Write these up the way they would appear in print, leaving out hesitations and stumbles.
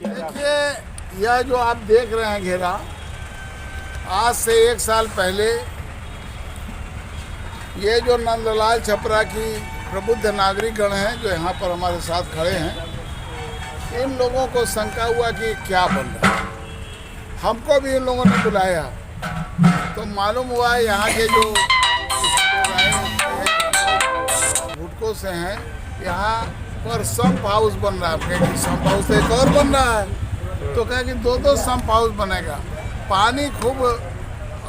देखिए, यह जो आप देख रहे हैं घेरा, आज से 1 साल पहले ये जो नंदलाल छपरा की प्रबुद्ध नागरिकगण हैं जो यहाँ पर हमारे साथ खड़े हैं, इन लोगों को शंका हुआ कि क्या बन रहा है। हमको भी इन लोगों ने बुलाया तो मालूम हुआ यहाँ के जो भुटको से हैं, यहाँ पर संप हाउस बन रहा है। संप हाउस एक और बन रहा है, तो कहा कि 2-2 संप हाउस बनेगा। पानी खूब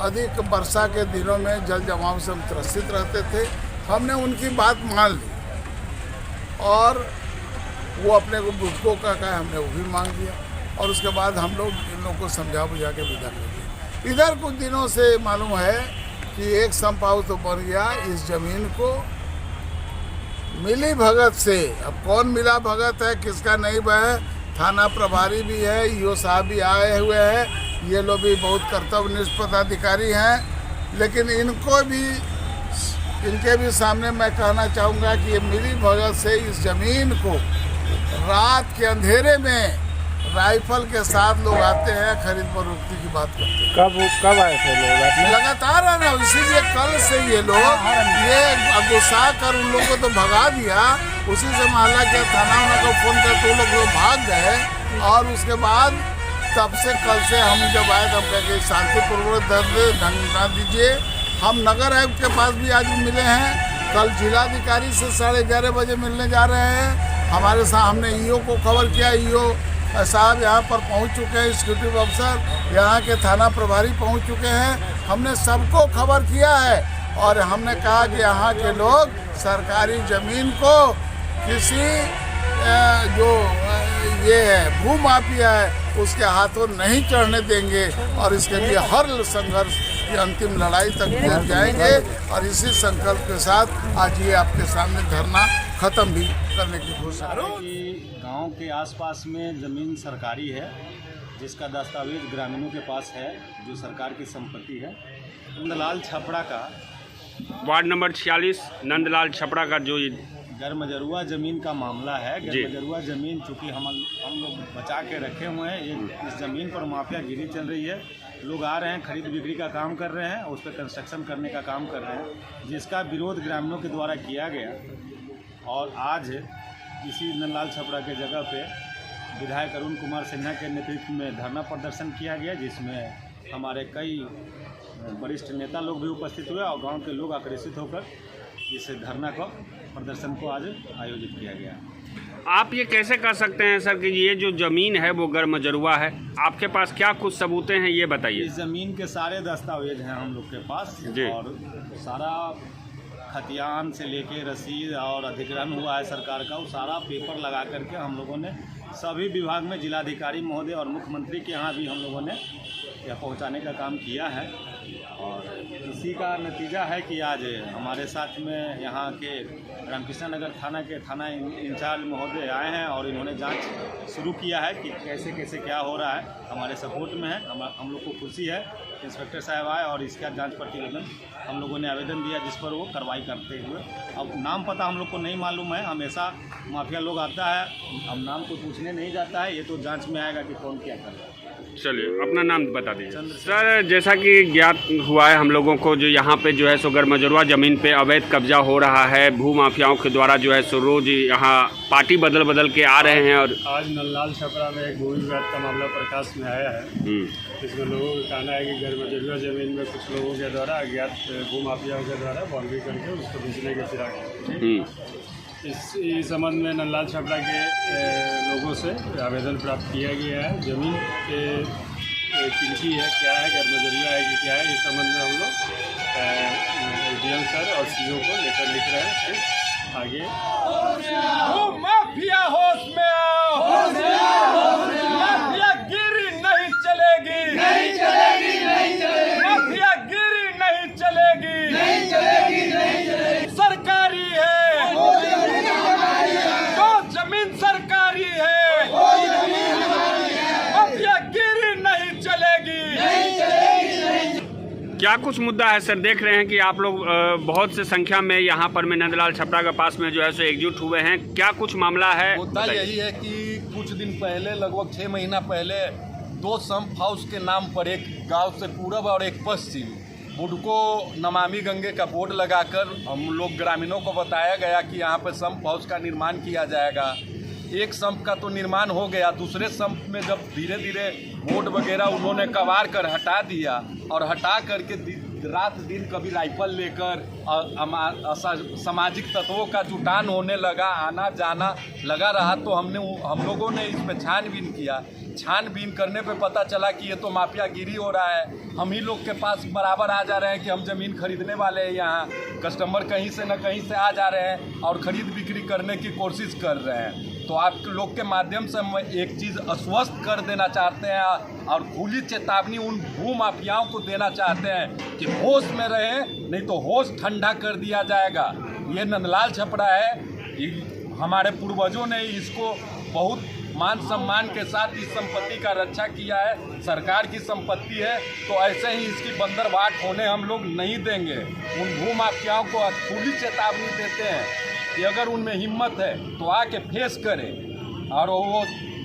अधिक वर्षा के दिनों में जल जमाव से हम त्रसित रहते थे। हमने उनकी बात मान ली और वो अपने को भुटको का कहा, हमने वो भी मांग लिया और उसके बाद हम लोग इन लोगों को समझा बुझा के विदा कर दिया। इधर कुछ दिनों से मालूम है कि एक संप हाउस तो बन गया। इस जमीन को मिली भगत से, अब कौन मिला भगत है किसका नहीं है, थाना प्रभारी भी है, ईओ साहब भी आए हुए हैं, ये लोग भी बहुत कर्तव्यनिष्ठ पदाधिकारी हैं। लेकिन इनके भी सामने मैं कहना चाहूँगा कि ये मिली भगत से इस जमीन को रात के अंधेरे में राइफल के साथ लोग आते हैं, खरीद फरोख्ती की बात करते हैं। कब आए थे लोग? लगातार है ना, इसीलिए कल से ये लोग ये गुस्सा कर उन लोगों को तो भगा दिया। उसी से मोहल्ला के थाना को फोन कर तो लोग भाग गए और उसके बाद तब से कल से हम जब आए तब कह के शांतिपूर्वक ढंग ना दीजिए। हम नगर आयुक्त के पास भी आज मिले हैं, कल जिलाधिकारी से 11:30 बजे मिलने जा रहे हैं। हमारे साथ हमने ईओ को खबर किया, ईओ साहब यहाँ पर पहुँच चुके हैं, एग्जीक्यूटिव अफसर यहाँ के थाना प्रभारी पहुँच चुके हैं। हमने सबको खबर किया है और हमने कहा कि यहाँ के लोग सरकारी ज़मीन को किसी जो ये है भूमाफिया है उसके हाथों नहीं चढ़ने देंगे और इसके लिए हर संघर्ष की अंतिम लड़ाई तक पहुँच जाएंगे। और इसी संकल्प के साथ आज ये आपके सामने धरना ख़त्म भी करने की घोषणा है। गांव के आसपास में ज़मीन सरकारी है जिसका दस्तावेज ग्रामीणों के पास है, जो सरकार की संपत्ति है। नंदलाल छपरा का वार्ड नंबर 46 नंदलाल छपरा का जो गरमजरुआ ज़मीन का मामला है। गरमजरुआ ज़मीन चूँकि हम लोग बचा के रखे हुए हैं, ये इस ज़मीन पर माफियागिरी चल रही है। लोग आ रहे हैं, खरीद बिक्री का काम कर रहे हैं, उस पर कंस्ट्रक्शन करने का काम कर रहे हैं, जिसका विरोध ग्रामीणों के द्वारा किया गया। और आज इसी नंदलाल छपरा के जगह पे विधायक अरुण कुमार सिन्हा के नेतृत्व में धरना प्रदर्शन किया गया, जिसमें हमारे कई वरिष्ठ नेता लोग भी उपस्थित हुए और गांव के लोग आकर्षित होकर इस धरना को प्रदर्शन को आज आयोजित किया गया। आप ये कैसे कर सकते हैं सर कि ये जो ज़मीन है वो गरमजरुआ है? आपके पास क्या कुछ सबूतें हैं ये बताइए। इस ज़मीन के सारे दस्तावेज हैं हम लोग के पास और सारा खतियान से लेके रसीद और अधिग्रहण हुआ है सरकार का, वो सारा पेपर लगा करके हम लोगों ने सभी विभाग में जिलाधिकारी महोदय और मुख्यमंत्री के यहाँ भी हम लोगों ने यह पहुँचाने का काम किया है। और इसी का नतीजा है कि आज हमारे साथ में यहाँ के रामकृष्ण नगर थाना के थाना इंचार्ज महोदय आए हैं और इन्होंने जांच शुरू किया है कि कैसे कैसे क्या हो रहा है। हमारे सपोर्ट में है, हम लोग को खुशी है। इंस्पेक्टर साहब आए और इसका जांच प्रतिवेदन हम लोगों ने आवेदन दिया, जिस पर वो कार्रवाई करते हुए, अब नाम पता हम लोग को नहीं मालूम है, हमेशा माफिया लोग आता है, अब नाम को पूछने नहीं जाता है, ये तो जांच में आएगा कि कौन क्या कर रहा है। चलिए अपना नाम बता दीजिए। सर, जैसा कि ज्ञात हुआ है हम लोगों को, जो यहाँ पे जो है सो गरमजरुआ ज़मीन पे अवैध कब्जा हो रहा है, भू माफियाओं के द्वारा जो है सो रोज यहाँ पार्टी बदल बदल के आ रहे हैं। और आज नंदलाल छपरा में एक भूमि विवाद का मामला प्रकाश में आया है। इसमें लोगों का कहना है कि गरमजरुआ ज़मीन में कुछ लोगों के द्वारा अज्ञात भू माफियाओं के द्वारा बाउंड्री करके उसको बेचने के फिराक। इस संबंध में नंदलाल छपरा के लोगों से आवेदन प्राप्त किया गया है। ज़मीन के किनकी है, क्या है, गरमजरुआ है कि क्या है, इस संबंध में हम लोग एडीएम सर और सीओ को लेकर लिख रहे हैं। फिर आगे माफिया होश में आओ, माफिया क्या कुछ मुद्दा है सर? देख रहे हैं कि आप लोग बहुत से संख्या में यहाँ पर में नंदलाल छपरा के पास में जो है सो एकजुट हुए हैं, क्या कुछ मामला है? मुद्दा यही है कि कुछ दिन पहले, लगभग 6 महीना पहले, 2 संप हाउस के नाम पर एक गांव से पूरब और एक पश्चिम बुडको नमामि गंगे का बोर्ड लगाकर हम लोग ग्रामीणों को बताया गया कि यहाँ पर संप हाउस का निर्माण किया जाएगा। एक संप का तो निर्माण हो गया, दूसरे संप में जब धीरे धीरे बोर्ड वगैरह उन्होंने कबाड़ कर हटा दिया और हटा करके रात दिन कभी राइफल लेकर सामाजिक तत्वों का जुटान होने लगा, आना जाना लगा रहा, तो हम लोगों ने इस पर छानबीन किया। छानबीन करने पे पता चला कि ये तो माफियागिरी हो रहा है। हम ही लोग के पास बराबर आ जा रहे हैं कि हम ज़मीन खरीदने वाले हैं, यहाँ कस्टमर कहीं से न कहीं से आ जा रहे हैं और ख़रीद बिक्री करने की कोशिश कर रहे हैं। तो आप लोग के माध्यम से हम एक चीज़ आश्वस्त कर देना चाहते हैं और खुली चेतावनी उन भू माफियाओं को देना चाहते हैं कि होश में रहें, नहीं तो होश ठंडा कर दिया जाएगा। ये नंदलाल छपरा है, हमारे पूर्वजों ने इसको बहुत मान सम्मान के साथ इस संपत्ति का रक्षा किया है। सरकार की संपत्ति है तो ऐसे ही इसकी बंदरबाट होने हम लोग नहीं देंगे। उन भू माफियाओं को खुली चेतावनी देते हैं कि अगर उनमें हिम्मत है तो आके फेस करें, और वो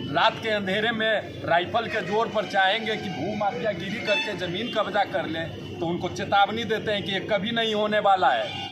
रात के अंधेरे में राइफल के जोर पर चाहेंगे कि भू माफियागिरी करके ज़मीन कब्जा कर लें, तो उनको चेतावनी देते हैं कि ये कभी नहीं होने वाला है।